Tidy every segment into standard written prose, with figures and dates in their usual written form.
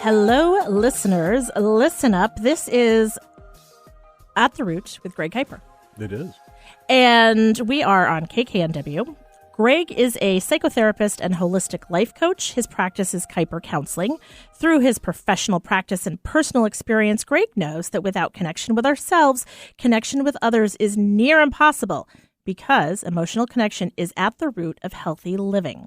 Hello, listeners. Listen up. This is At the Root with Greg Kuiper. It is. And we are on KKNW. Greg is a psychotherapist and holistic life coach. His practice is Kuiper Counseling. Through his professional practice and personal experience, Greg knows that without connection with ourselves, connection with others is near impossible because emotional connection is at the root of healthy living.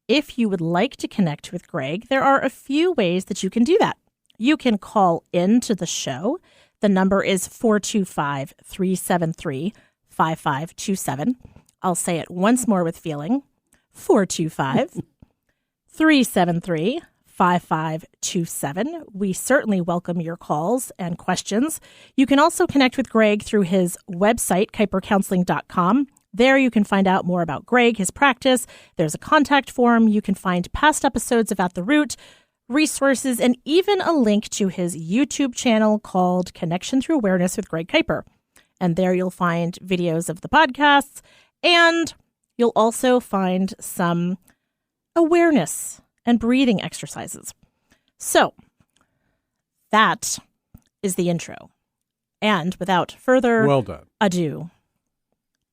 If you would like to connect with Greg, there are a few ways that you can do that. You can call into the show. The number is 425-373-5527. I'll say it once more with feeling. 425-373-5527. We certainly welcome your calls and questions. You can also connect with Greg through his website, kuipercounseling.com. There you can find out more about Greg, his practice. There's a contact form. You can find past episodes of At the Root, resources, and even a link to his YouTube channel called Connection Through Awareness with Greg Kuiper. And there you'll find videos of the podcasts, and you'll also find some awareness and breathing exercises. So that is the intro. And without further ado,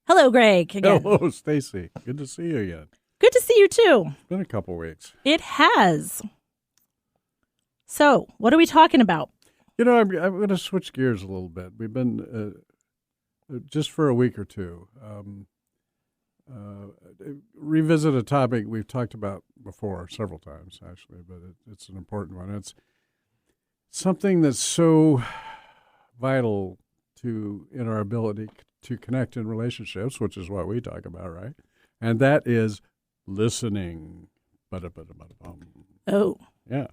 hello, Greg. Again. Hello, Stacy. Good to see you again. Good to see you, too. It's been a couple weeks. It has. So, what are we talking about? You know, I'm going to switch gears a little bit. We've been, just for a week or two, revisit a topic we've talked about before several times, actually, but it's an important one. It's something that's so vital in our ability to connect in relationships, which is what we talk about, right? And that is listening. Oh. Yeah.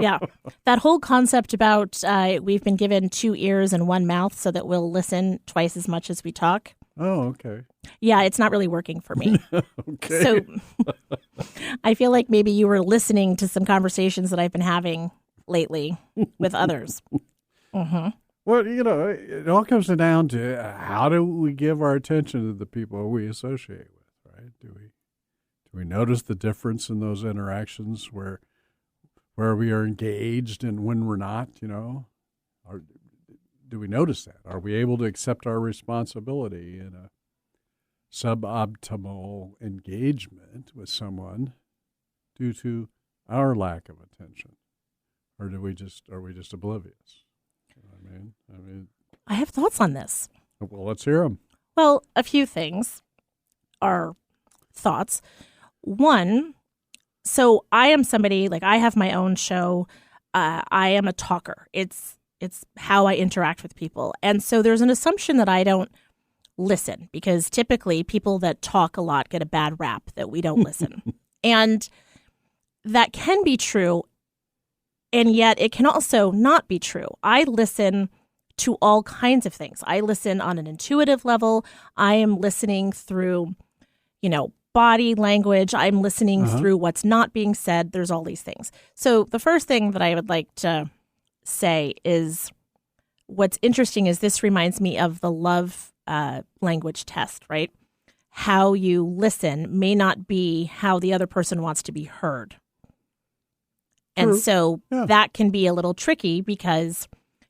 Yeah. That whole concept about we've been given 2 ears and 1 mouth so that we'll listen twice as much as we talk. Oh, okay. Yeah, it's not really working for me. Okay. So I feel like maybe you were listening to some conversations that I've been having lately with others. Mm-hmm. Well, you know, it all comes down to how do we give our attention to the people we associate with, right? Do we notice the difference in those interactions where we are engaged and when we're not, you know? Or do we notice that? Are we able to accept our responsibility in a suboptimal engagement with someone due to our lack of attention? Or are we just oblivious? You know what I mean, I have thoughts on this. Well, let's hear them. Well, a few things are thoughts. One, so I am somebody, like I have my own show. I am a talker. It's how I interact with people. And so there's an assumption that I don't listen because typically people that talk a lot get a bad rap that we don't listen. And that can be true. And yet it can also not be true. I listen to all kinds of things. I listen on an intuitive level. I am listening through, body language. I'm listening through what's not being said. There's all these things. So the first thing that I would like to say is what's interesting is this reminds me of the love language test, right? How you listen may not be how the other person wants to be heard. And so that can be a little tricky because,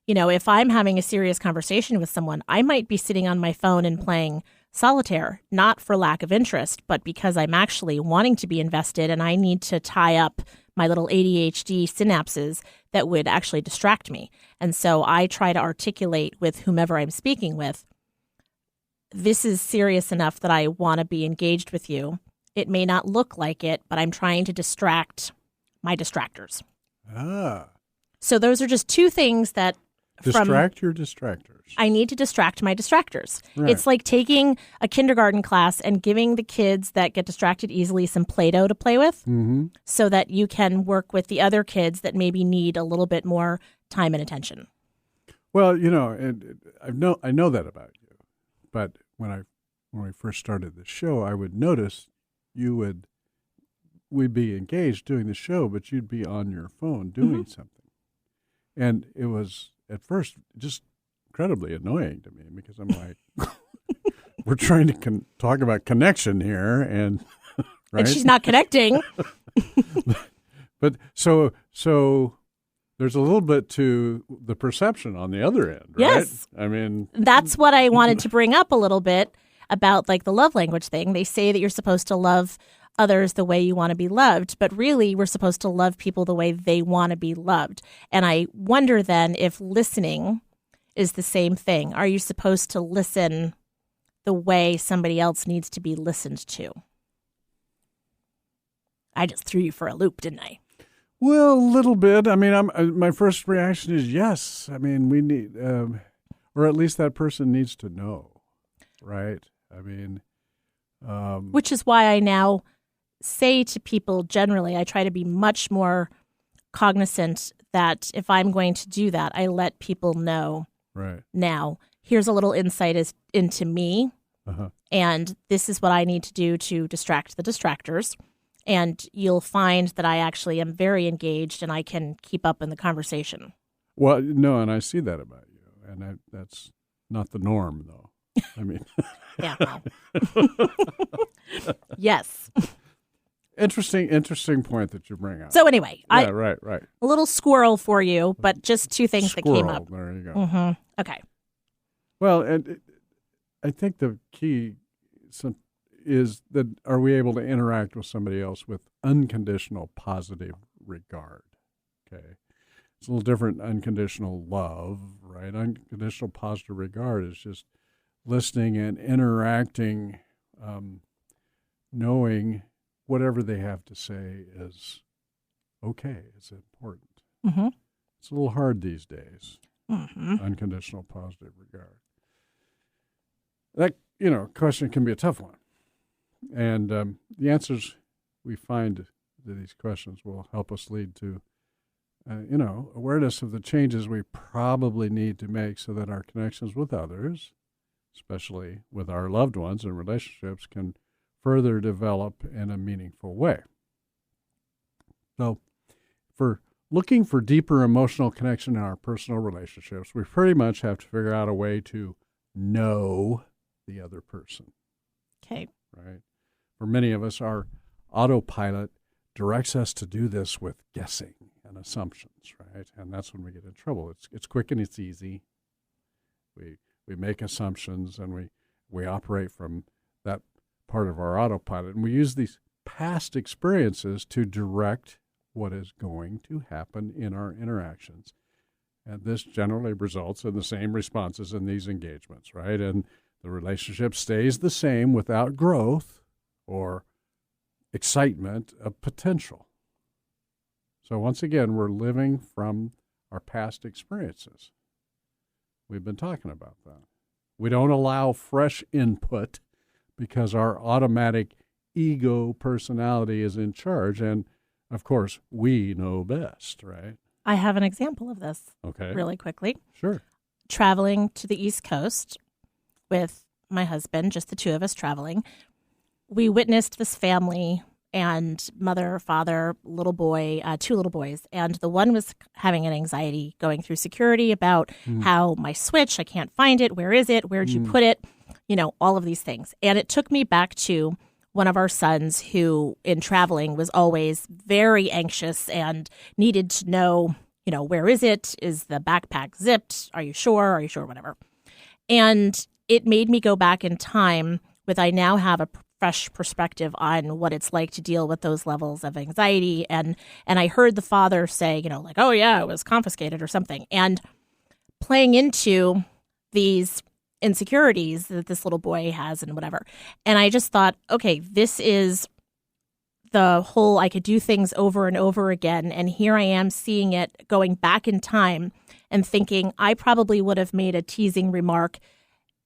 if I'm having a serious conversation with someone, I might be sitting on my phone and playing solitaire, not for lack of interest, but because I'm actually wanting to be invested and I need to tie up my little ADHD synapses that would actually distract me. And so I try to articulate with whomever I'm speaking with, this is serious enough that I want to be engaged with you. It may not look like it, but I'm trying to distract my distractors. So those are just 2 things that distract your distractors. I need to distract my distractors. Right. It's like taking a kindergarten class and giving the kids that get distracted easily some Play-Doh to play with so that you can work with the other kids that maybe need a little bit more time and attention. Well, I know that about you, but when we first started the show, I would notice we'd be engaged doing the show, but you'd be on your phone doing something. And it was at first just incredibly annoying to me because I'm like, we're trying to talk about connection here, and right? And she's not connecting. But so there's a little bit to the perception on the other end, right? Yes. I mean, That's what I wanted to bring up a little bit about like the love language thing. They say that you're supposed to love others the way you want to be loved, but really we're supposed to love people the way they want to be loved. And I wonder then if listening is the same thing. Are you supposed to listen the way somebody else needs to be listened to? I just threw you for a loop, didn't I? well, a little bit. I mean, my first reaction is yes. I mean, we need, or at least that person needs to know, right? I mean, Which is why I now say to people generally, I try to be much more cognizant that if I'm going to do that, I let people know right. now, here's a little insight into me, Uh-huh. and this is what I need to do to distract the distractors. And you'll find that I actually am very engaged and I can keep up in the conversation. Well, no, and I see that about you, and that's not the norm, though. I mean, Yeah. Well. Yes. interesting point that you bring up. So anyway, yeah, right. a little squirrel for you, but just two things that came up. There you go. Mm-hmm. Okay. Well, and I think the key is that are we able to interact with somebody else with unconditional positive regard? Okay. It's a little different unconditional love, right? Unconditional positive regard is just listening and interacting, knowing whatever they have to say is okay, is important. Mm-hmm. It's a little hard these days, Mm-hmm. unconditional positive regard. That, question can be a tough one. And the answers we find to these questions will help us lead to, awareness of the changes we probably need to make so that our connections with others, especially with our loved ones and relationships, can further develop in a meaningful way. So, for looking for deeper emotional connection in our personal relationships, we pretty much have to figure out a way to know the other person. Okay. Right? For many of us, our autopilot directs us to do this with guessing and assumptions, right? And that's when we get in trouble. It's quick and it's easy. We make assumptions and we operate from that part of our autopilot. And we use these past experiences to direct what is going to happen in our interactions. And this generally results in the same responses in these engagements, right? And the relationship stays the same without growth or excitement of potential. So once again, we're living from our past experiences. We've been talking about that. We don't allow fresh input because our automatic ego personality is in charge. And, of course, we know best, right? I have an example of this Okay. really quickly. Sure. Traveling to the East Coast with my husband, just the two of us traveling, we witnessed this family and mother, father, little boy, two little boys. And the one was having an anxiety going through security about how my Switch, I can't find it. Where is it? Where'd you put it? All of these things. And it took me back to one of our sons who in traveling was always very anxious and needed to know, where is it? Is the backpack zipped? Are you sure? Are you sure? Whatever. And it made me go back in time with I now have a fresh perspective on what it's like to deal with those levels of anxiety. And I heard the father say, oh yeah, it was confiscated or something. And playing into these insecurities that this little boy has and whatever. And I just thought, okay, this is the whole I could do things over and over again. And here I am seeing it going back in time and thinking I probably would have made a teasing remark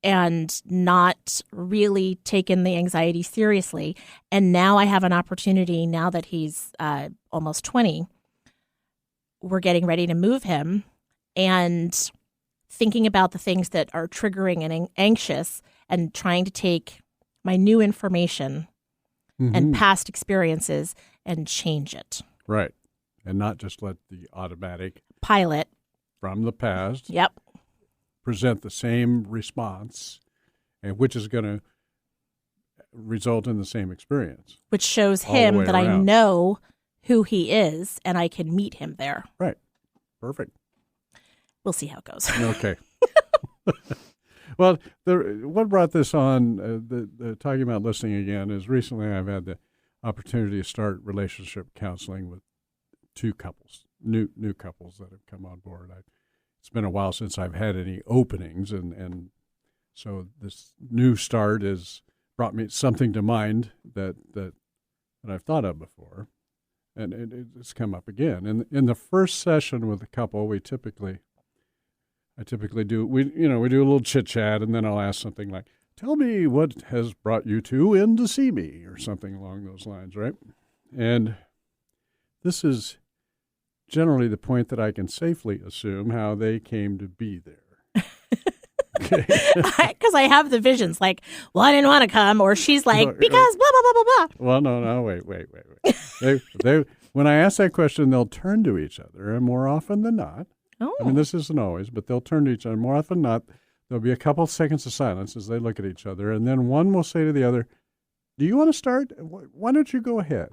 and not really taken the anxiety seriously. And now I have an opportunity, now that he's almost 20, we're getting ready to move him, and thinking about the things that are triggering and anxious and trying to take my new information and past experiences and change it. Right. And not just let the automatic pilot from the past Yep. present the same response, and which is going to result in the same experience. Which shows All the him way that I around. know who he is, and I can meet him there. Right. Perfect. We'll see how it goes. Okay. Well, what brought this on, the talking about listening again, is recently I've had the opportunity to start relationship counseling with two couples, new couples that have come on board. It's been a while since I've had any openings, and so this new start has brought me something to mind that I've thought of before, and it's come up again. And in the first session with a couple, I typically do we do a little chit chat, and then I'll ask something like, "Tell me what has brought you two in to see me," or something along those lines, right? And this is generally the point that I can safely assume how they came to be there. Okay. Because I have the visions like, well, I didn't want to come, or she's like, because blah, blah, blah, blah, blah. Well, no, wait. They when I ask that question, they'll turn to each other, and more often than not, I mean, this isn't always, but they'll turn to each other. More often than not, there'll be a couple seconds of silence as they look at each other, and then one will say to the other, "Do you want to start? Why don't you go ahead?"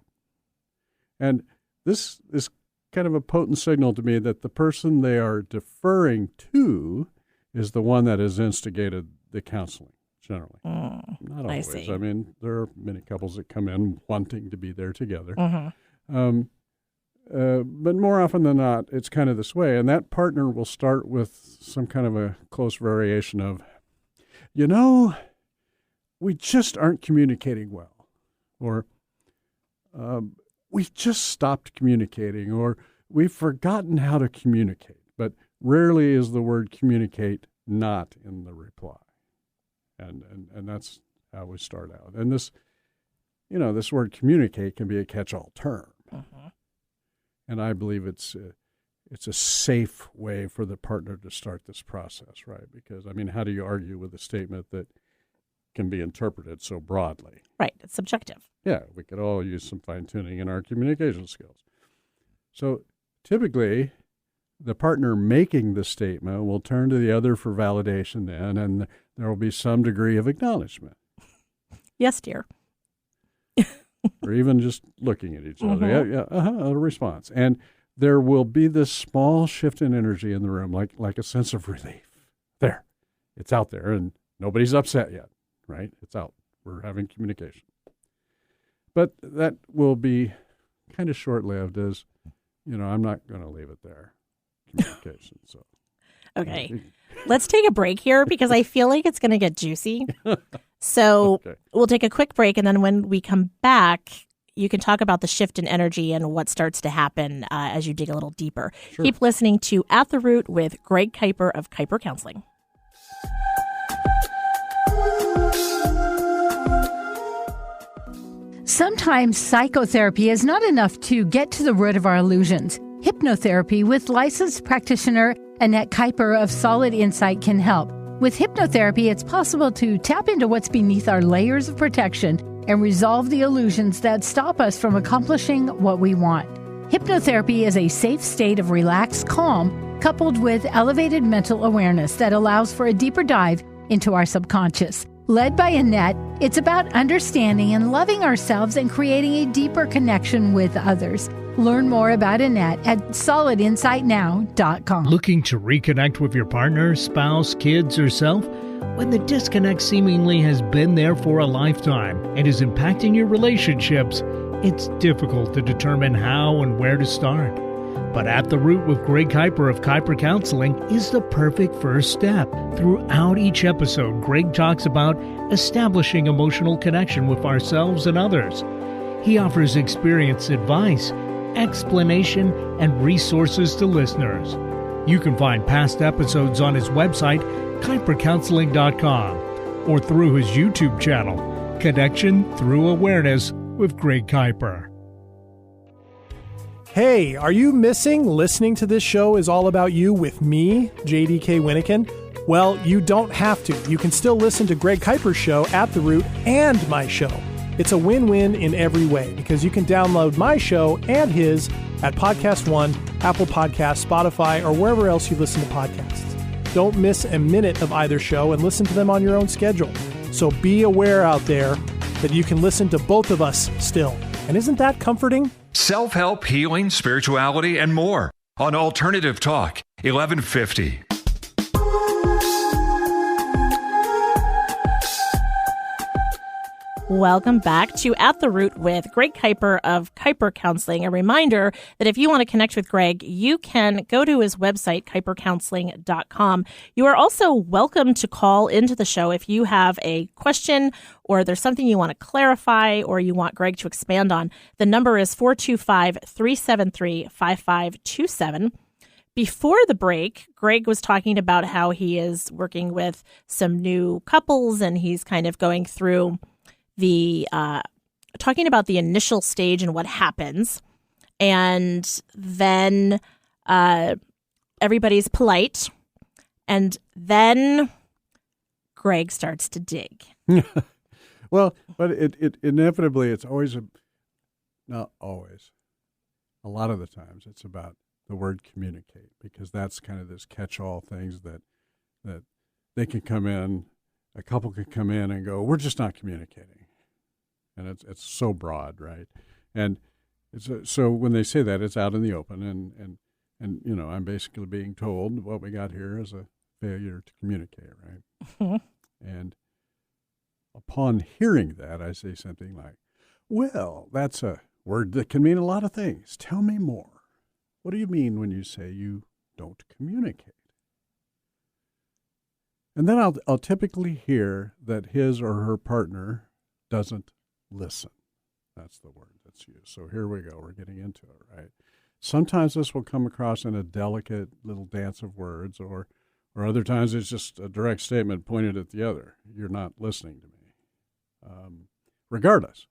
And this is kind of a potent signal to me that the person they are deferring to is the one that has instigated the counseling, generally. Not always. I see. I mean, there are many couples that come in wanting to be there together. Mm-hmm. But more often than not, it's kind of this way. And that partner will start with some kind of a close variation of, we just aren't communicating well. Or we've just stopped communicating. Or we've forgotten how to communicate. But rarely is the word communicate not in the reply. And that's how we start out. And this word communicate can be a catch-all term. Mm-hmm. And I believe it's a safe way for the partner to start this process, right? Because, I mean, how do you argue with a statement that can be interpreted so broadly? Right. It's subjective. Yeah, we could all use some fine-tuning in our communication skills. So typically, the partner making the statement will turn to the other for validation then, and there will be some degree of acknowledgement. Yes, dear. Or even just looking at each other. Mm-hmm. A response. And there will be this small shift in energy in the room, like a sense of relief. There. It's out there, and nobody's upset yet, right? It's out. We're having communication. But that will be kind of short-lived as, I'm not going to leave it there. Communication. So. Okay. Let's take a break here because I feel like it's going to get juicy. So We'll take a quick break, and then when we come back, you can talk about the shift in energy and what starts to happen as you dig a little deeper. Sure. Keep listening to At the Root with Greg Kuiper of Kuiper Counseling. Sometimes psychotherapy is not enough to get to the root of our illusions. Hypnotherapy with licensed practitioner Annette Kuiper of Solid Insight can help. With hypnotherapy, it's possible to tap into what's beneath our layers of protection and resolve the illusions that stop us from accomplishing what we want. Hypnotherapy is a safe state of relaxed calm coupled with elevated mental awareness that allows for a deeper dive into our subconscious. Led by Annette, it's about understanding and loving ourselves and creating a deeper connection with others. Learn more about Annette at solidinsightnow.com. Looking to reconnect with your partner, spouse, kids, or self? When the disconnect seemingly has been there for a lifetime and is impacting your relationships, it's difficult to determine how and where to start. But At the Root with Greg Kuiper of Kuiper Counseling is the perfect first step. Throughout each episode, Greg talks about establishing emotional connection with ourselves and others. He offers experienced advice, explanation, and resources to listeners. You can find past episodes on his website, KuiperCounseling.com, or through his YouTube channel, Connection Through Awareness with Greg Kuiper. Hey, are you missing listening to This Show Is All About You with me, JDK Winnikin? Well, you don't have to. You can still listen to Greg Kuiper's show, At the Root, and my show. It's a win-win in every way because you can download my show and his at Podcast One, Apple Podcasts, Spotify, or wherever else you listen to podcasts. Don't miss a minute of either show and listen to them on your own schedule. So be aware out there that you can listen to both of us still. And isn't that comforting? self-help, healing, spirituality, and more on Alternative Talk, 1150. Welcome back to At the Root with Greg Kuiper of Kuiper Counseling. A reminder that if you want to connect with Greg, you can go to his website, kuipercounseling.com. You are also welcome to call into the show if you have a question or there's something you want to clarify or you want Greg to expand on. The number is 425-373-5527. Before the break, Greg was talking about how he is working with some new couples and he's kind of going through talking about the initial stage and what happens, and then everybody's polite, and then Greg starts to dig. Well, but it inevitably, it's always not always. A lot of the times, it's about the word communicate, because that's kind of this catch-all things that they can come in, a couple can come in and go, we're just not communicating. And it's so broad, right? And so when they say that, it's out in the open, and you know, I'm basically being told what we got here is a failure to communicate, right? And upon hearing that, I say something like, well, that's a word that can mean a lot of things. Tell me more. What do you mean when you say you don't communicate? And then I'll typically hear that his or her partner doesn't listen. That's the word that's used. So here we go. We're getting into it, right? Sometimes this will come across in a delicate little dance of words, or other times it's just a direct statement pointed at the other. You're not listening to me. Regardless,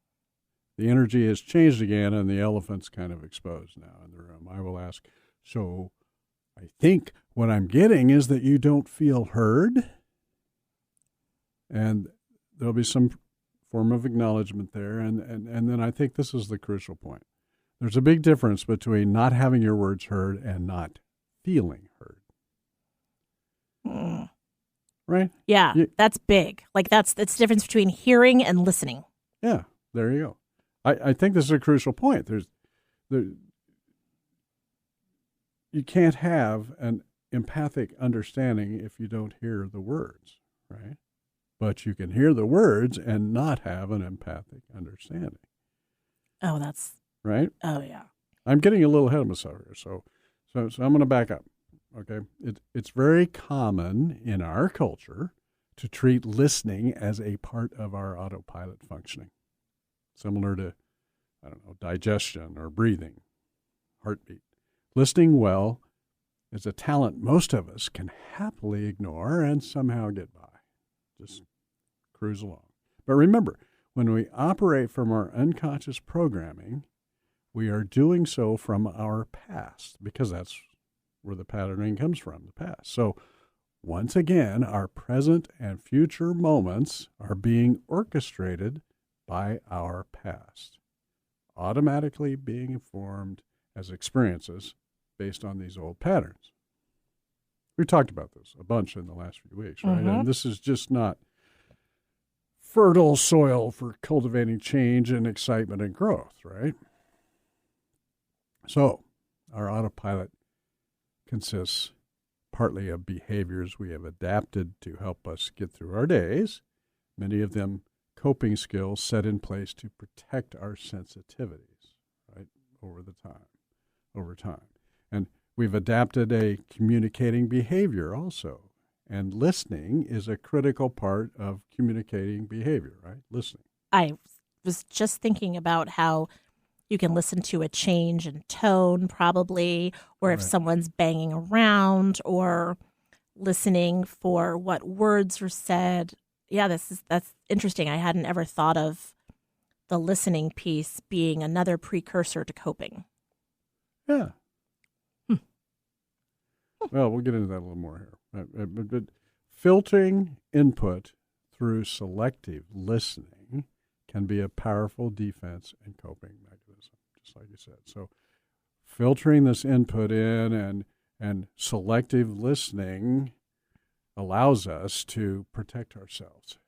the energy has changed again, and the elephant's kind of exposed now in the room. I will ask, so I think what I'm getting is that you don't feel heard, and there'll be some form of acknowledgement there, and then I think this is the crucial point. There's a big difference between not having your words heard and not feeling heard. Right? Yeah, that's big. Like that's the difference between hearing and listening. Yeah, there you go. I think this is a crucial point. You can't have an empathic understanding if you don't hear the words, right? But you can hear the words and not have an empathic understanding. Oh, that's right. Oh, yeah. I'm getting a little ahead of myself here, so I'm going to back up. Okay, it's very common in our culture to treat listening as a part of our autopilot functioning, similar to, I don't know, digestion or breathing, heartbeat. Listening well is a talent most of us can happily ignore and somehow get by. Just cruise along. But remember, when we operate from our unconscious programming, we are doing so from our past, because that's where the patterning comes from, the past. So once again, our present and future moments are being orchestrated by our past, automatically being informed as experiences based on these old patterns. We talked about this a bunch in the last few weeks, right? Mm-hmm. And this is just not fertile soil for cultivating change and excitement and growth, right? So our autopilot consists partly of behaviors we have adapted to help us get through our days, many of them coping skills set in place to protect our sensitivities, right, over time. And we've adapted a communicating behavior also. And listening is a critical part of communicating behavior, right? Listening. I was just thinking about how you can listen to a change in tone, probably, or if someone's banging around, or listening for what words are said. Yeah, that's interesting. I hadn't ever thought of the listening piece being another precursor to coping. Yeah. Well, we'll get into that a little more here. But filtering input through selective listening can be a powerful defense and coping mechanism, just like you said. So filtering this input in and selective listening allows us to protect ourselves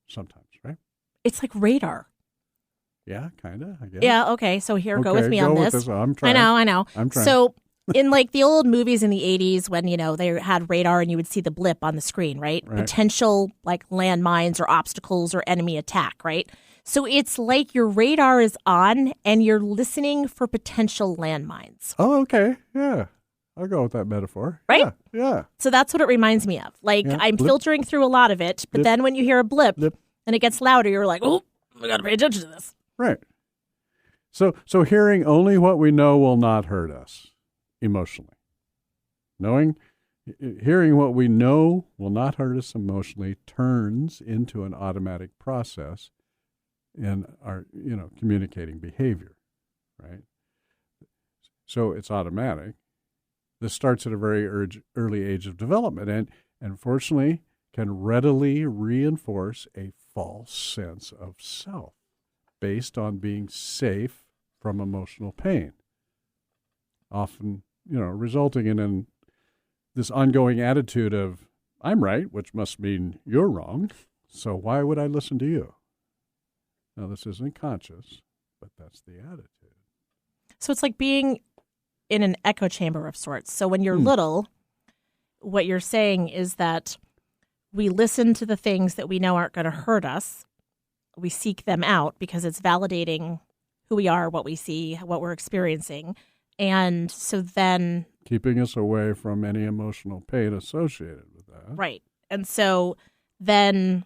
sometimes, right? It's like radar. Yeah, kind of, I guess. Yeah, okay. So here, go with me on with this. I'm trying. I know. I'm trying. So in like the old movies in the 80s when, they had radar and you would see the blip on the screen, right? Potential like landmines or obstacles or enemy attack, right? So it's like your radar is on and you're listening for potential landmines. Oh, okay. Yeah. I'll go with that metaphor. Right? Yeah. So that's what it reminds me of. Like I'm Blip. filtering through a lot of it, but then when you hear a blip and it gets louder, you're like, oh, we got to pay attention to this. Right. So hearing only what we know will not hurt us emotionally. Hearing what we know will not hurt us emotionally turns into an automatic process in our, communicating behavior, right? So it's automatic. This starts at a very early age of development and unfortunately can readily reinforce a false sense of self based on being safe from emotional pain, often, resulting in this ongoing attitude of, I'm right, which must mean you're wrong, so why would I listen to you? Now, this isn't conscious, but that's the attitude. So it's like being in an echo chamber of sorts. So when you're little, what you're saying is that we listen to the things that we know aren't going to hurt us. We seek them out because it's validating who we are, what we see, what we're experiencing. And so then keeping us away from any emotional pain associated with that. Right. And so then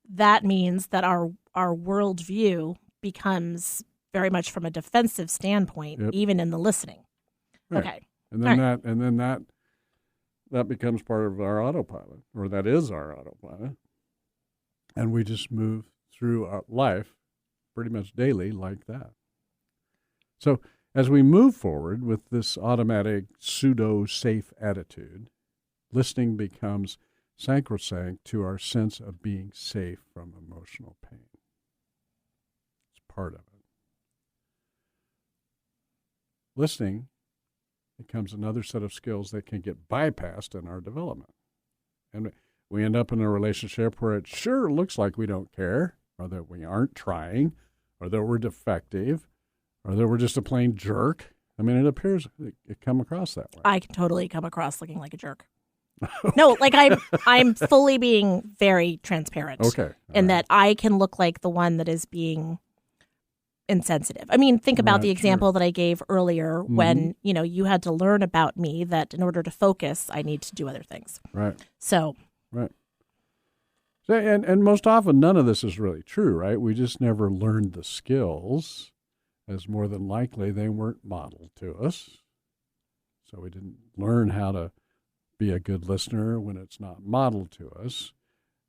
that means that our worldview becomes very much from a defensive standpoint, even in the listening. Right. Okay. And then that becomes part of our autopilot, or that is our autopilot. And we just move through our life pretty much daily like that. So as we move forward with this automatic pseudo-safe attitude, listening becomes sacrosanct to our sense of being safe from emotional pain. It's part of it. Listening becomes another set of skills that can get bypassed in our development. And we end up in a relationship where it sure looks like we don't care, or that we aren't trying, or that we're defective, or that we're just a plain jerk. I mean, it appears it come across that way. I can totally come across looking like a jerk. No, like I'm fully being very transparent. Okay. In that I can look like the one that is being insensitive. I mean, think about the example that I gave earlier when, you had to learn about me that in order to focus, I need to do other things. Right. So. Right. So, and most often, none of this is really true, right? We just never learned the skills, as more than likely they weren't modeled to us. So we didn't learn how to be a good listener when it's not modeled to us.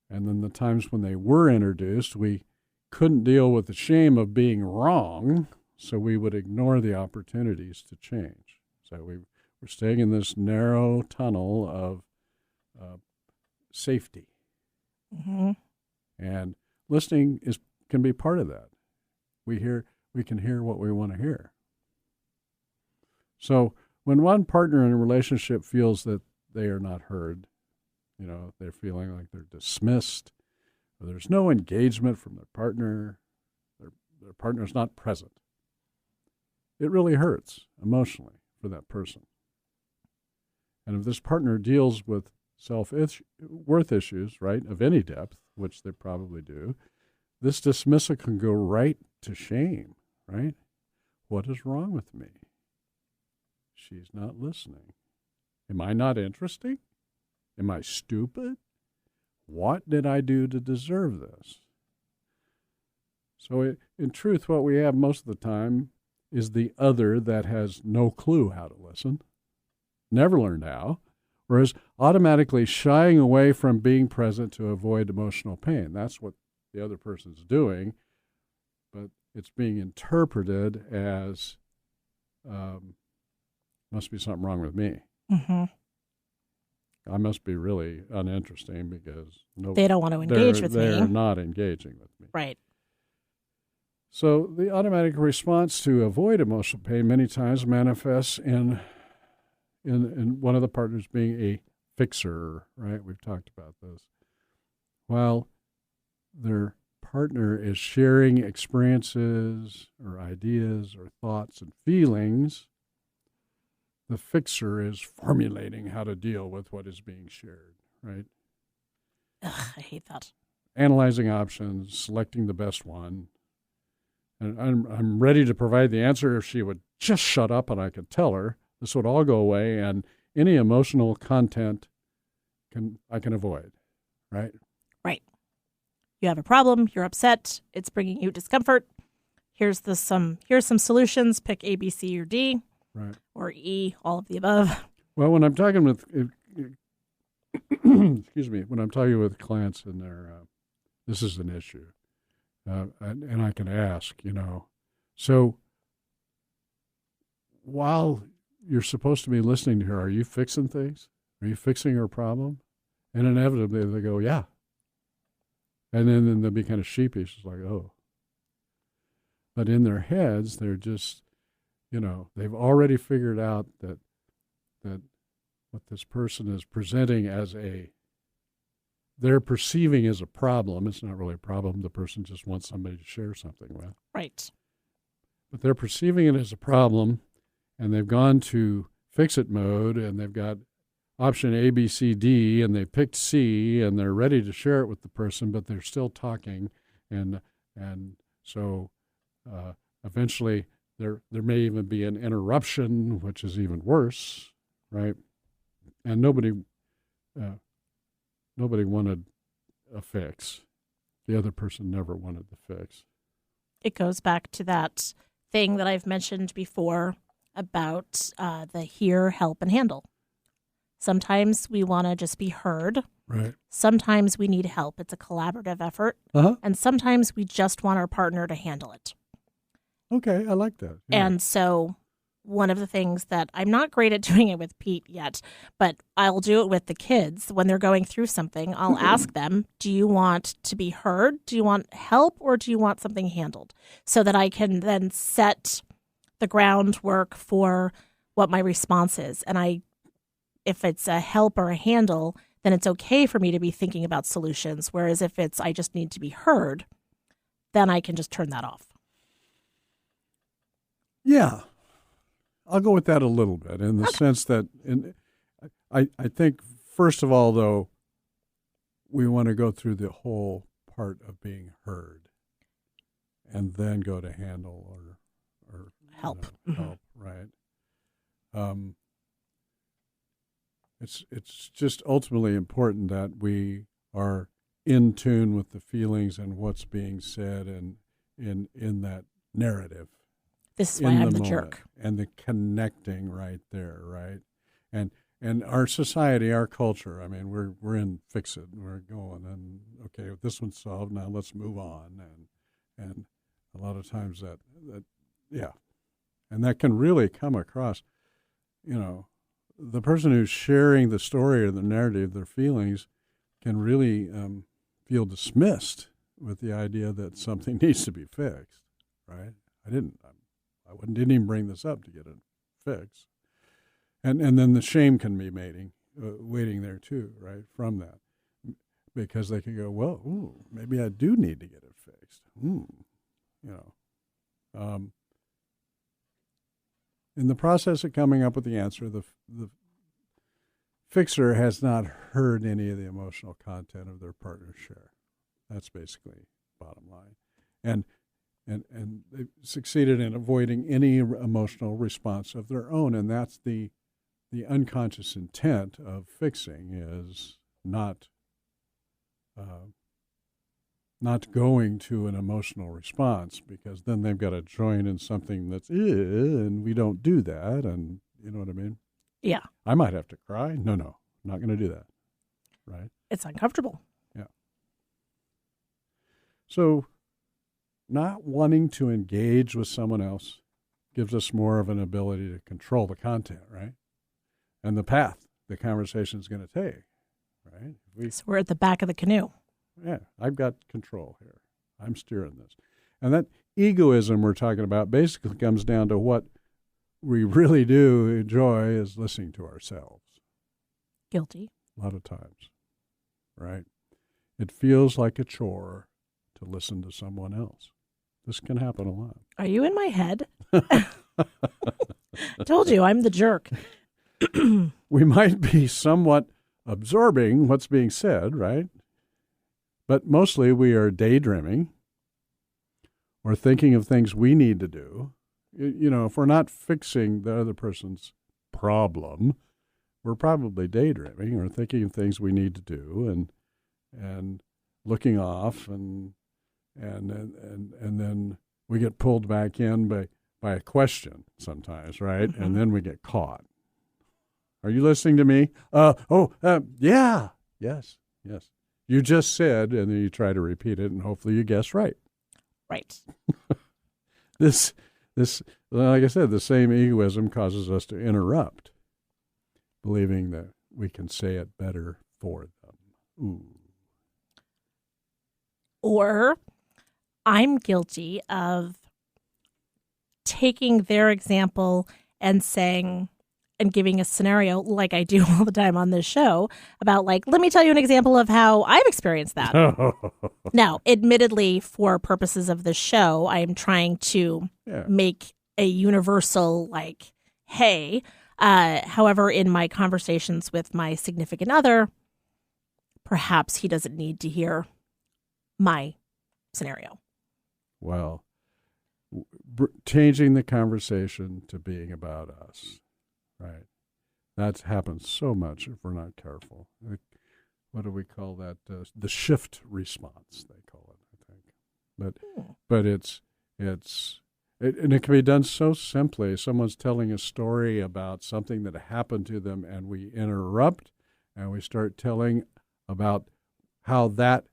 And then the times when they were introduced, we couldn't deal with the shame of being wrong, so we would ignore the opportunities to change. So we're staying in this narrow tunnel of safety. Mm-hmm. And listening can be part of that. We can hear what we want to hear. So when one partner in a relationship feels that they are not heard, they're feeling like they're dismissed, or there's no engagement from their partner, their partner's not present, it really hurts emotionally for that person. And if this partner deals with self-worth issues, right, of any depth, which they probably do, this dismissal can go right to shame, right? What is wrong with me? She's not listening. Am I not interesting? Am I stupid? What did I do to deserve this? So in truth, what we have most of the time is the other that has no clue how to listen, never learned how, or is automatically shying away from being present to avoid emotional pain. That's what the other person's doing, but it's being interpreted as must be something wrong with me. Mm-hmm. I must be really uninteresting because they don't want to engage with me. They're not engaging with me. Right. So the automatic response to avoid emotional pain many times manifests in one of the partners being a fixer, right? We've talked about this. While their partner is sharing experiences or ideas or thoughts and feelings, the fixer is formulating how to deal with what is being shared, right? Ugh, I hate that. Analyzing options, selecting the best one. And I'm ready to provide the answer if she would just shut up and I could tell her. This would all go away, and any emotional content I can avoid, right? Right. You have a problem, you're upset, it's bringing you discomfort. Here's some solutions, pick A, B, C, or D. Right. Or E, all of the above. Well, when I'm talking with, excuse me, when I'm talking with clients and this is an issue, and I can ask, so while you're supposed to be listening to her, are you fixing things? Are you fixing her problem? And inevitably they go, yeah. And then they'll be kind of sheepish. It's like, oh. But in their heads, they're just, they've already figured out that what this person is presenting as they're perceiving as a problem. It's not really a problem. The person just wants somebody to share something with. Right. But they're perceiving it as a problem, and they've gone to fix-it mode, and they've got option A, B, C, D, and they picked C, and they're ready to share it with the person, but they're still talking, and so eventually there may even be an interruption, which is even worse, right? And nobody wanted a fix. The other person never wanted the fix. It goes back to that thing that I've mentioned before about the hear, help, and handle. Sometimes we want to just be heard. Right. Sometimes we need help. It's a collaborative effort. Uh-huh. And sometimes we just want our partner to handle it. Okay, I like that. Yeah. And so one of the things that I'm not great at doing it with Pete yet, but I'll do it with the kids when they're going through something. I'll ask them, do you want to be heard? Do you want help, or do you want something handled? So that I can then set the groundwork for what my response is. And if it's a help or a handle, then it's okay for me to be thinking about solutions. Whereas if it's I just need to be heard, then I can just turn that off. Yeah. I'll go with that a little bit in the sense that I think, first of all, though, we want to go through the whole part of being heard and then go to handle or help. Help, right? It's just ultimately important that we are in tune with the feelings and what's being said and in that narrative. This is why I'm the moment, jerk. and the connecting right there, right? And our society, our culture. I mean, we're in fix it. We're going and okay, this one's solved. Now let's move on. And a lot of times that yeah, and that can really come across. The person who's sharing the story or the narrative, their feelings, can really feel dismissed with the idea that something needs to be fixed, right? I didn't even bring this up to get it fixed. And then the shame can be waiting there too, right, from that. Because they can go, well, maybe I do need to get it fixed. In the process of coming up with the answer, the fixer has not heard any of the emotional content of their partner's share. That's basically bottom line. And they've succeeded in avoiding any emotional response of their own, and that's the unconscious intent of fixing is not going to an emotional response, because then they've got to join in something that's and we don't do that, and you know what I mean? Yeah. I might have to cry. No, not going to do that, right? It's uncomfortable. Yeah. So not wanting to engage with someone else gives us more of an ability to control the content, right? And the path the conversation is going to take, right? So we're at the back of the canoe. Yeah, I've got control here. I'm steering this. And that egoism we're talking about basically comes down to what we really do enjoy is listening to ourselves. Guilty. A lot of times, right? It feels like a chore to to listen to someone else. This can happen a lot. Are you in my head? Told you, I'm the jerk. We might be somewhat absorbing what's being said, right? But mostly we are daydreaming or thinking of things we need to do. You know, if we're not fixing the other person's problem, we're probably daydreaming or thinking of things we need to do and looking off and then we get pulled back in by a question sometimes, right? Mm-hmm. And then we get caught. Are you listening to me? Yeah. Yes. You just said, and then you try to repeat it, and hopefully you guess right. Right. This, like I said, the same egoism causes us to interrupt, believing that we can say it better for them. Ooh. Or I'm guilty of taking their example and saying, and giving a scenario like I do all the time on this show about like, let me tell you an example of how I've experienced that. Now, admittedly, for purposes of the show, I am trying to make a universal like, hey, however, in my conversations with my significant other, perhaps he doesn't need to hear my scenario. Well, changing the conversation to being about us. Right. That happens so much if we're not careful. What do we call that? The shift response, they call it, I think. But it can be done so simply. Someone's telling a story about something that happened to them, and we interrupt, and we start telling about how that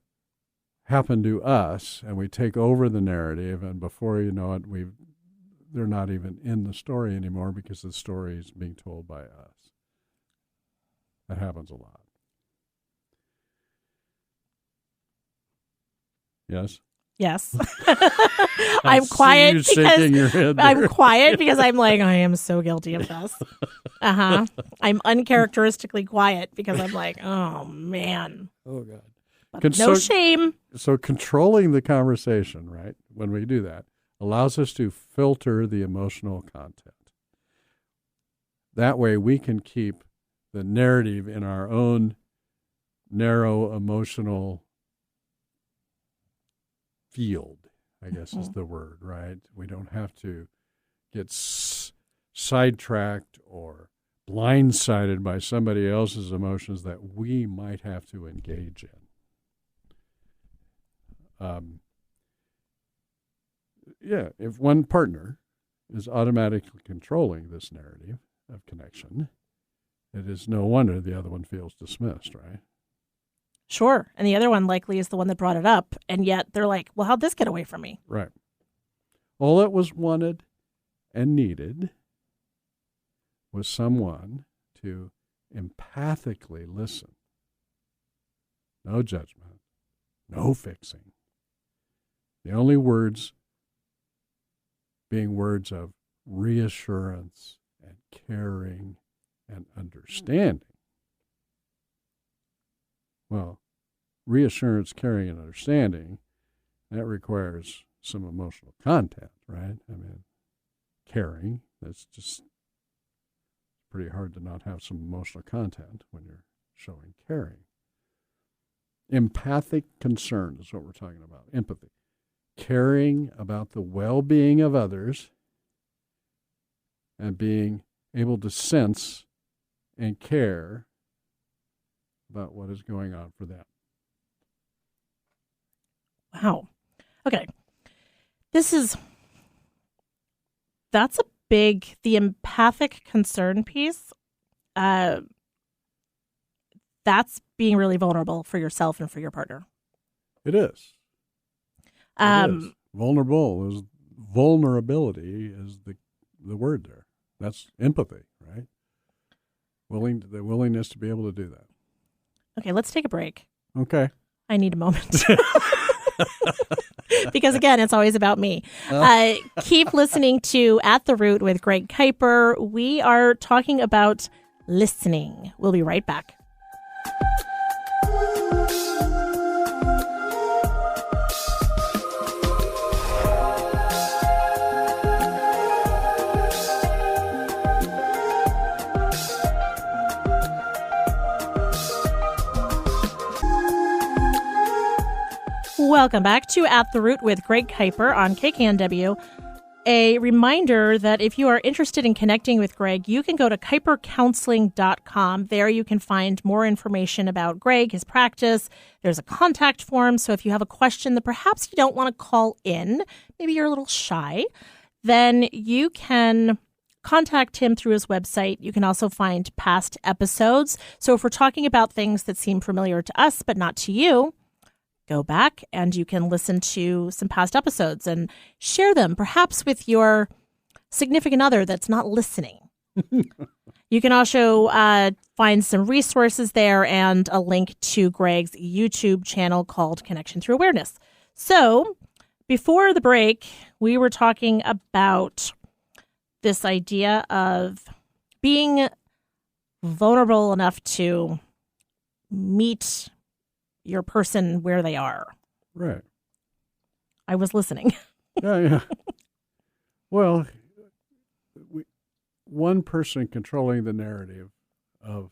happened to us, and we take over the narrative, and before you know it, they're not even in the story anymore because the story is being told by us. That happens a lot. Yes? Yes. I'm quiet because I'm like, I am so guilty of this. I'm uncharacteristically quiet because I'm like, oh, man. Oh, God. But no shame. So controlling the conversation, right, when we do that, allows us to filter the emotional content. That way we can keep the narrative in our own narrow emotional field, I guess is the word, right? We don't have to get sidetracked or blindsided by somebody else's emotions that we might have to engage in. If one partner is automatically controlling this narrative of connection, it is no wonder the other one feels dismissed, right? Sure. And the other one likely is the one that brought it up. And yet they're like, well, how'd this get away from me? Right. All that was wanted and needed was someone to empathically listen. No judgment, no fixing. The only words being words of reassurance and caring and understanding. Well, reassurance, caring, and understanding, that requires some emotional content, right? I mean, caring, that's just pretty hard to not have some emotional content when you're showing caring. Empathic concern is what we're talking about, empathy. Caring about the well-being of others and being able to sense and care about what is going on for them. Wow. Okay. That's a big, the empathic concern piece, that's being really vulnerable for yourself and for your partner. It is. Vulnerability is the word there. That's empathy, right? The willingness to be able to do that. Okay, let's take a break. Okay. I need a moment. Because again, it's always about me. Keep listening to At the Root with Greg Kuiper. We are talking about listening. We'll be right back. Welcome back to At the Root with Greg Kuiper on KKNW. A reminder that if you are interested in connecting with Greg, you can go to kuipercounseling.com. There you can find more information about Greg, his practice. There's a contact form. So if you have a question that perhaps you don't want to call in, maybe you're a little shy, then you can contact him through his website. You can also find past episodes. So if we're talking about things that seem familiar to us but not to you, go back and you can listen to some past episodes and share them, perhaps with your significant other that's not listening. You can also find some resources there and a link to Greg's YouTube channel called Connection Through Awareness. So before the break, we were talking about this idea of being vulnerable enough to meet your person where they are. Right. I was listening. Yeah. Well, one person controlling the narrative of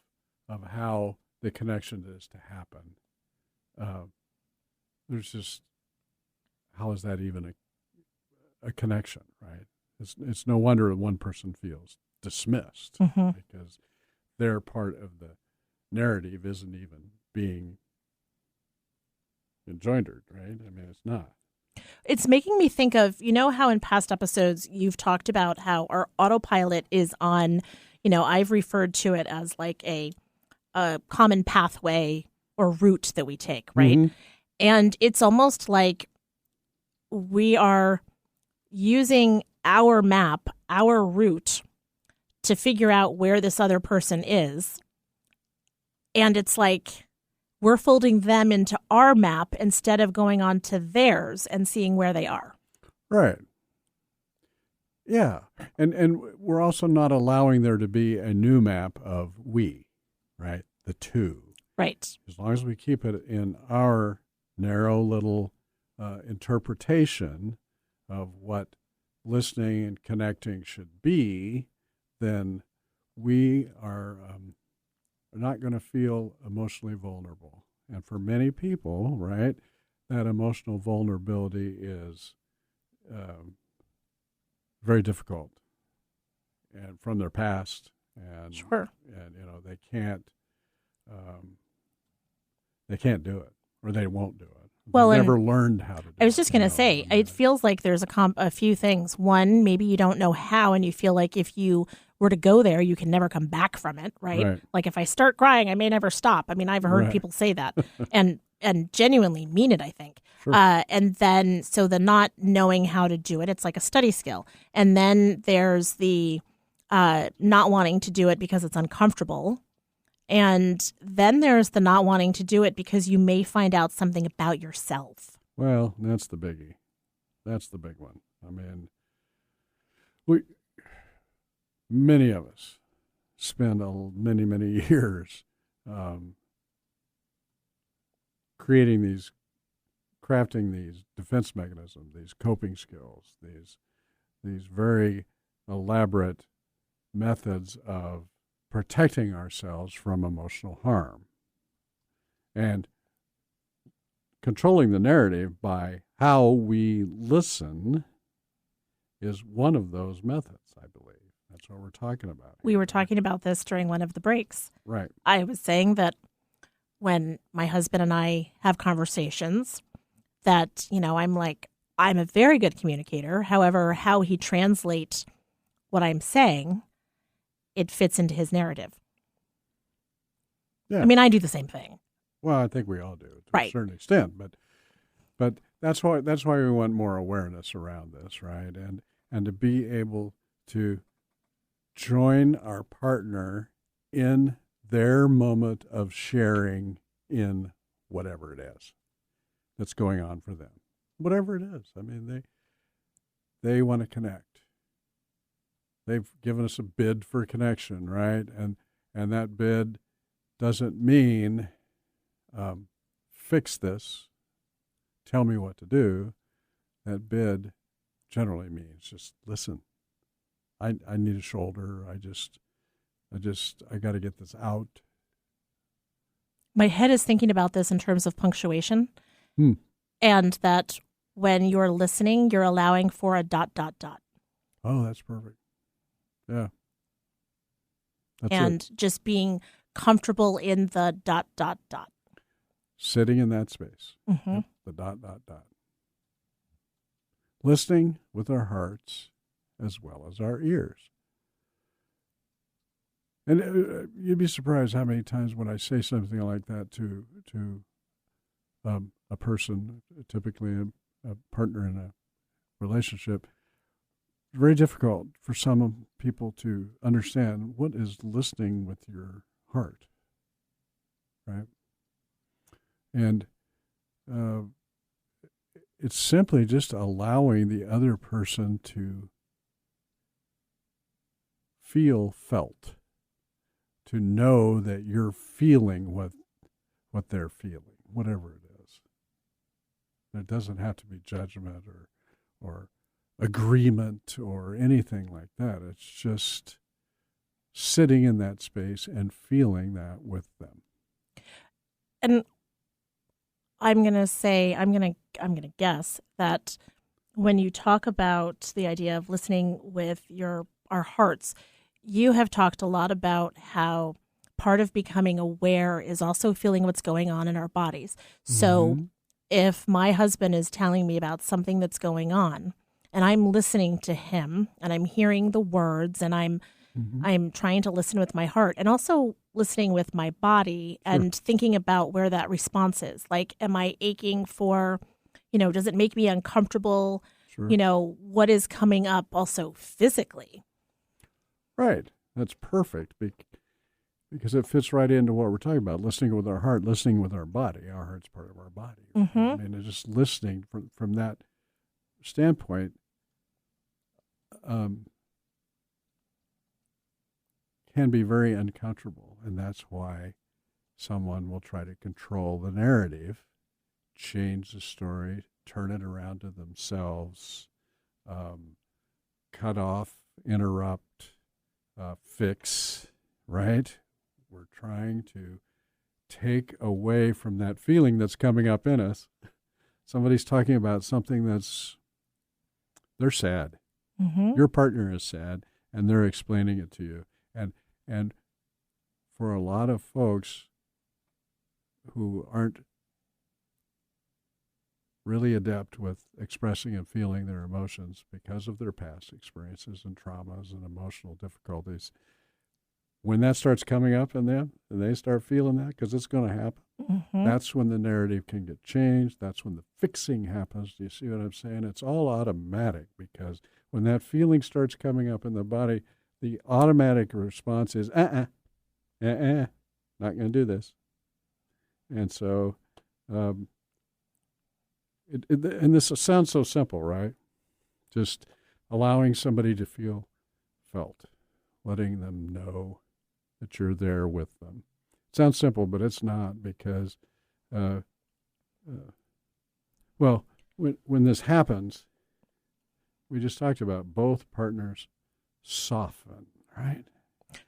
how the connection is to happen. There's just, how is that even a connection, right? It's no wonder one person feels dismissed because their part of the narrative isn't even being engendered, right? I mean, it's not. It's making me think of, you know, how in past episodes you've talked about how our autopilot is on, you know, I've referred to it as like a common pathway or route that we take, right? Mm-hmm. And it's almost like we are using our map, our route, to figure out where this other person is. And it's like we're folding them into our map instead of going on to theirs and seeing where they are. Right. Yeah. And we're also not allowing there to be a new map of we, right? The two. Right. As long as we keep it in our narrow little interpretation of what listening and connecting should be, then we are not going to feel emotionally vulnerable. And for many people, right, that emotional vulnerability is very difficult and from their past. And, sure. And, you know, they can't do it, or they won't do it. Well, They've never learned how to do it. I was just going to say, it feels like there's a few things. One, maybe you don't know how, and you feel like if you were to go there, you can never come back from it, right? Like if I start crying, I may never stop. I mean, I've heard people say that and genuinely mean it, I think. Sure. And then, so the not knowing how to do it, it's like a study skill. And then there's the not wanting to do it because it's uncomfortable. And then there's the not wanting to do it because you may find out something about yourself. Well, that's the biggie. That's the big one. I mean, many of us spend many years crafting these defense mechanisms, these coping skills, these very elaborate methods of protecting ourselves from emotional harm. And controlling the narrative by how we listen is one of those methods, I believe. That's what we're talking about. We were talking about this during one of the breaks. Right. I was saying that when my husband and I have conversations that, you know, I'm a very good communicator. However, how he translates what I'm saying, it fits into his narrative. Yeah. I mean, I do the same thing. Well, I think we all do to a certain extent, but that's why we want more awareness around this, right? And to be able to join our partner in their moment of sharing in whatever it is that's going on for them, whatever it is. I mean, they want to connect. They've given us a bid for connection, right? And that bid doesn't mean fix this, tell me what to do. That bid generally means just listen. I need a shoulder. I got to get this out. My head is thinking about this in terms of punctuation. and that when you're listening, you're allowing for a ... Oh, that's perfect. Yeah. That's and it. just being comfortable in the ... Sitting in that space. Mm-hmm. Yep, the ... Listening with our hearts as well as our ears. And you'd be surprised how many times when I say something like that to a person, typically a partner in a relationship, it's very difficult for some people to understand what is listening with your heart, right? And it's simply just allowing the other person to feel felt, to know that you're feeling what they're feeling, whatever it is. It doesn't have to be judgment or agreement or anything like that. It's just sitting in that space and feeling that with them. And I'm going to guess that when you talk about the idea of listening with our hearts, you have talked a lot about how part of becoming aware is also feeling what's going on in our bodies. So if my husband is telling me about something that's going on and I'm listening to him and I'm hearing the words and I'm trying to listen with my heart and also listening with my body and thinking about where that response is. Like, am I aching for, does it make me uncomfortable? Sure. What is coming up also physically? Right. That's perfect because it fits right into what we're talking about, listening with our heart, listening with our body. Our heart's part of our body. Mm-hmm. I mean, it's just listening from that standpoint can be very uncomfortable, and that's why someone will try to control the narrative, change the story, turn it around to themselves, cut off, interrupt, fix, right? We're trying to take away from that feeling that's coming up in us. Somebody's talking about something they're sad. Mm-hmm. Your partner is sad, and they're explaining it to you. And for a lot of folks who aren't really adept with expressing and feeling their emotions because of their past experiences and traumas and emotional difficulties, when that starts coming up in them and they start feeling that, because it's going to happen, that's when the narrative can get changed. That's when the fixing happens. Do you see what I'm saying? It's all automatic, because when that feeling starts coming up in the body, the automatic response is, not going to do this. And so, and this sounds so simple, right? Just allowing somebody to feel felt, letting them know that you're there with them. It sounds simple, but it's not, because, when this happens, we just talked about both partners soften, right?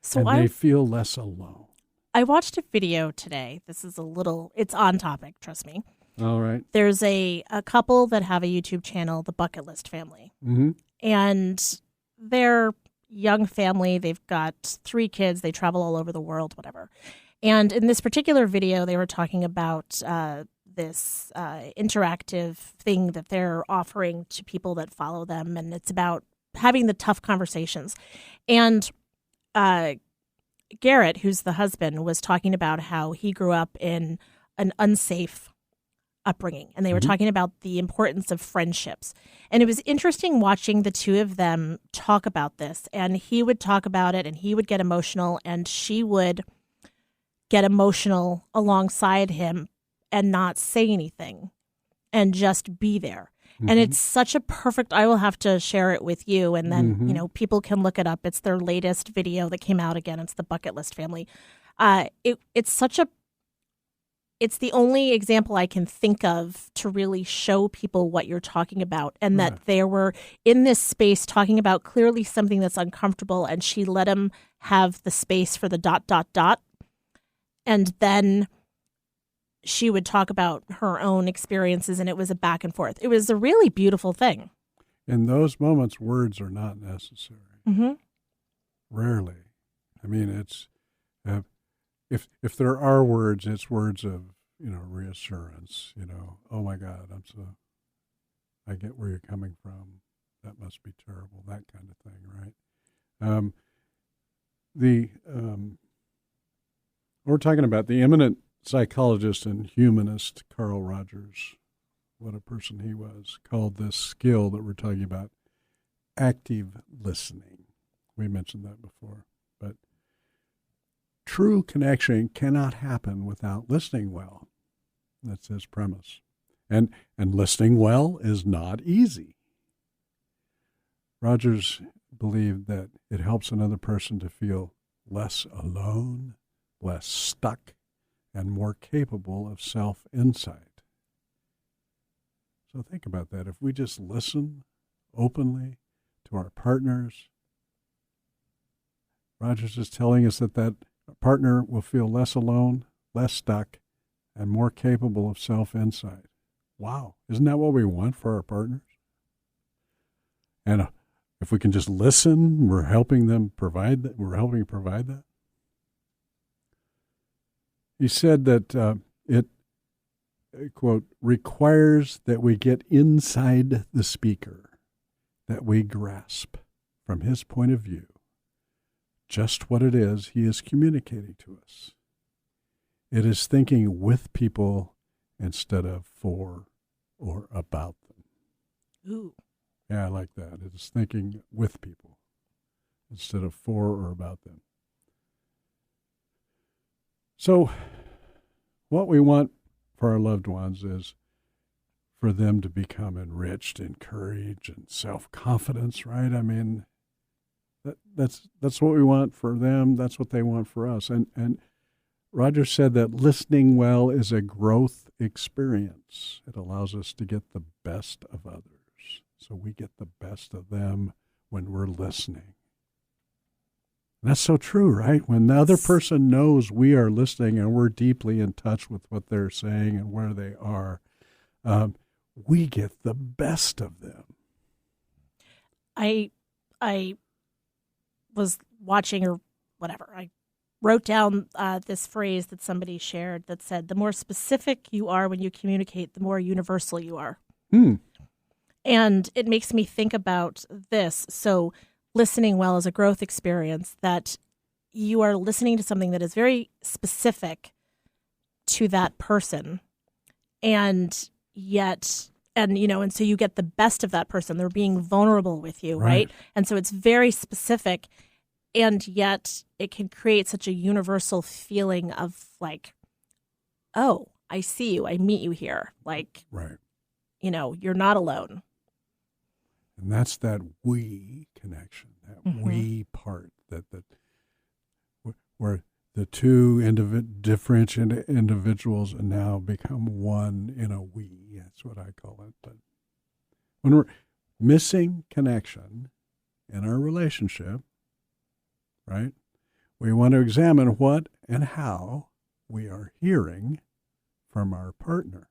So and they feel less alone. I watched a video today. This is it's on topic, trust me. All right. There's a couple that have a YouTube channel, the Bucket List Family. Mm-hmm. And they're young family. They've got 3 kids. They travel all over the world, whatever. And in this particular video, they were talking about this interactive thing that they're offering to people that follow them. And it's about having the tough conversations. And Garrett, who's the husband, was talking about how he grew up in an unsafe upbringing. And they were talking about the importance of friendships. And it was interesting watching the two of them talk about this. And he would talk about it and he would get emotional and she would get emotional alongside him and not say anything and just be there. And it's such a perfect, I will have to share it with you. And then, people can look it up. It's their latest video that came out again. It's the Bucket List Family. It's the only example I can think of to really show people what you're talking about. And that they were in this space talking about clearly something that's uncomfortable. And she let him have the space for the ... And then she would talk about her own experiences, and it was a back and forth. It was a really beautiful thing. In those moments, words are not necessary. Mm-hmm. Rarely. I mean, it's if there are words, it's words of reassurance. Oh my God, I get where you're coming from. That must be terrible. That kind of thing, right? We're talking about the eminent psychologist and humanist Carl Rogers. What a person he was. Called this skill that we're talking about active listening. We mentioned that before. But true connection cannot happen without listening well. That's his premise. And listening well is not easy. Rogers believed that it helps another person to feel less alone, less stuck, and more capable of self-insight. So think about that. If we just listen openly to our partners, Rogers is telling us that partner will feel less alone, less stuck, and more capable of self-insight. Wow. Isn't that what we want for our partners? And if we can just listen, we're helping them provide that. We're helping provide that. He said that it, quote, requires that we get inside the speaker, that we grasp from his point of view just what it is he is communicating to us. It is thinking with people instead of for or about them. Ooh. Yeah, I like that. It is thinking with people instead of for or about them. So what we want for our loved ones is for them to become enriched in courage and self-confidence, right? I mean, that's what we want for them. That's what they want for us. And Rogers said that listening well is a growth experience. It allows us to get the best of others. So we get the best of them when we're listening. And that's so true, right? When the other person knows we are listening and we're deeply in touch with what they're saying and where they are, we get the best of them. I was watching or whatever. I wrote down this phrase that somebody shared that said, the more specific you are when you communicate, the more universal you are. And it makes me think about this. So listening well is a growth experience, that you are listening to something that is very specific to that person. And so you get the best of that person. They're being vulnerable with you, right? And so it's very specific, and yet it can create such a universal feeling of like, oh, I see you. I meet you here. Like, right. You're not alone. And that's that we connection, that we part, where the two differentiated individuals now become one in a we. That's what I call it. But when we're missing connection in our relationship, right, we want to examine what and how we are hearing from our partner.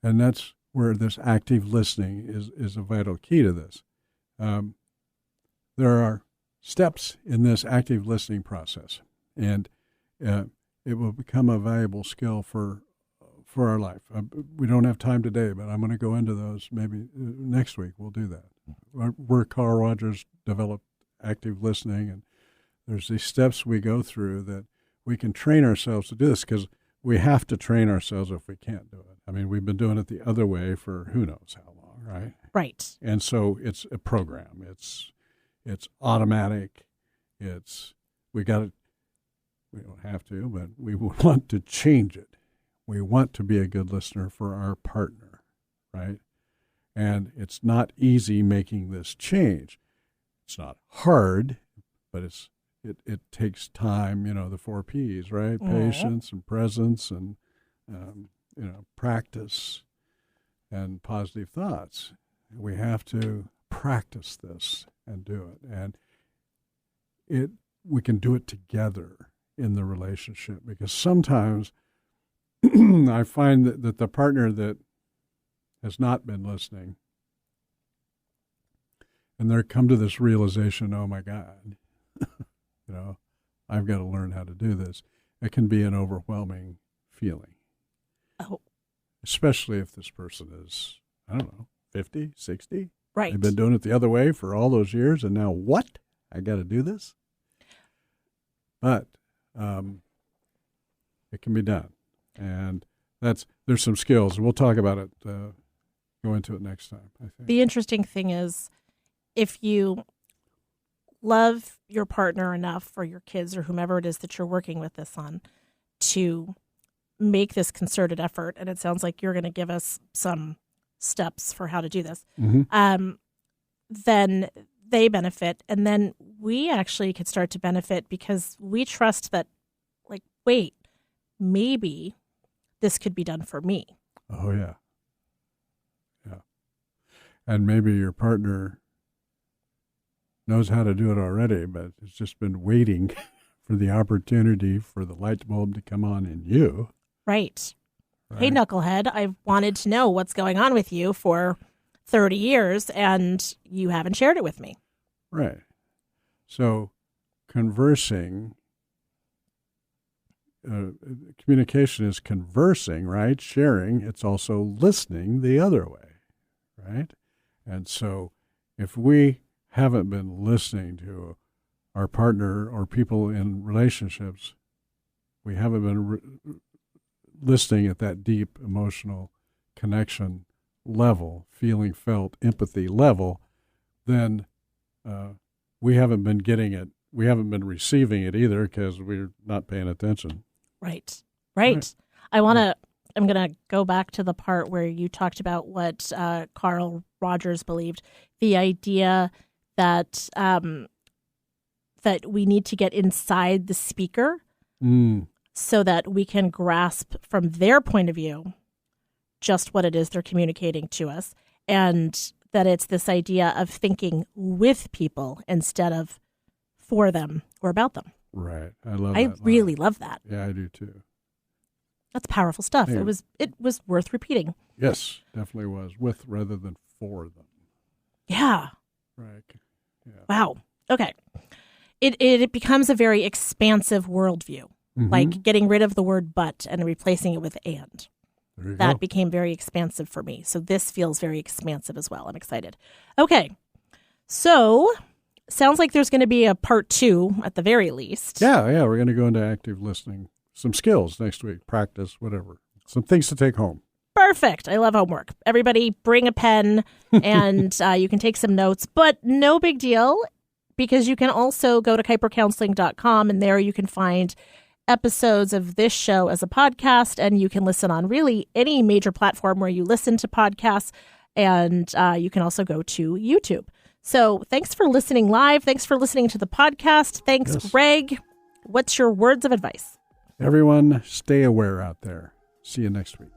And that's where this active listening is a vital key to this. There are steps in this active listening process, and it will become a valuable skill for our life. We don't have time today, but I'm going to go into those maybe next week. We'll do that. Where Carl Rogers developed active listening, and there's these steps we go through that we can train ourselves to do this, because we have to train ourselves if we can't do it. I mean, we've been doing it the other way for who knows how long, right? Right. And so it's a program. It's automatic. We don't have to, but we want to change it. We want to be a good listener for our partner, right? And it's not easy making this change. It's not hard, but it takes time, the 4 Ps, right? Patience and presence and, practice and positive thoughts. We have to practice this and do it. And we can do it together in the relationship, because sometimes I find that the partner that has not been listening, and they come to this realization, oh my God, I've got to learn how to do this. It can be an overwhelming feeling. Oh. Especially if this person is, 50, 60. Right. They've been doing it the other way for all those years, and now what? I got to do this? But it can be done. And there's some skills, and we'll talk about it, go into it next time, I think. The interesting thing is, if you love your partner enough, or your kids, or whomever it is that you're working with this on, to make this concerted effort, and it sounds like you're going to give us some steps for how to do this, then they benefit, and then we actually could start to benefit because we trust that, like, wait, maybe this could be done for me. Oh, yeah. Yeah. And maybe your partner knows how to do it already, but it's just been waiting for the opportunity for the light bulb to come on in you. Right. Hey, knucklehead, I've wanted to know what's going on with you for 30 years, and you haven't shared it with me. Right. So conversing, communication is conversing, right? Sharing. It's also listening the other way, right? And so if we haven't been listening to our partner or people in relationships, we haven't been listening at that deep emotional connection level, feeling, felt, empathy level, then we haven't been getting it. We haven't been receiving it either because we're not paying attention. Right. I'm going to go back to the part where you talked about what Carl Rogers believed, the idea that that we need to get inside the speaker so that we can grasp from their point of view just what it is they're communicating to us, and that it's this idea of thinking with people instead of for them or about them. Right. I really love that. Yeah, I do too. That's powerful stuff. Yeah. It was worth repeating. Yes, definitely was. With rather than for them. Yeah. Right. Yeah. Wow. Okay. It becomes a very expansive worldview, like getting rid of the word but and replacing it with and. There you That go. became very expansive for me. So this feels very expansive as well. I'm excited. Okay. So sounds like there's going to be a part 2 at the very least. Yeah. We're going to go into active listening. Some skills next week, practice, whatever. Some things to take home. Perfect. I love homework. Everybody bring a pen and you can take some notes, but no big deal because you can also go to kuipercounseling.com and there you can find episodes of this show as a podcast, and you can listen on really any major platform where you listen to podcasts, and you can also go to YouTube. So thanks for listening live. Thanks for listening to the podcast. Thanks, Yes. Greg. What's your words of advice? Everyone, stay aware out there. See you next week.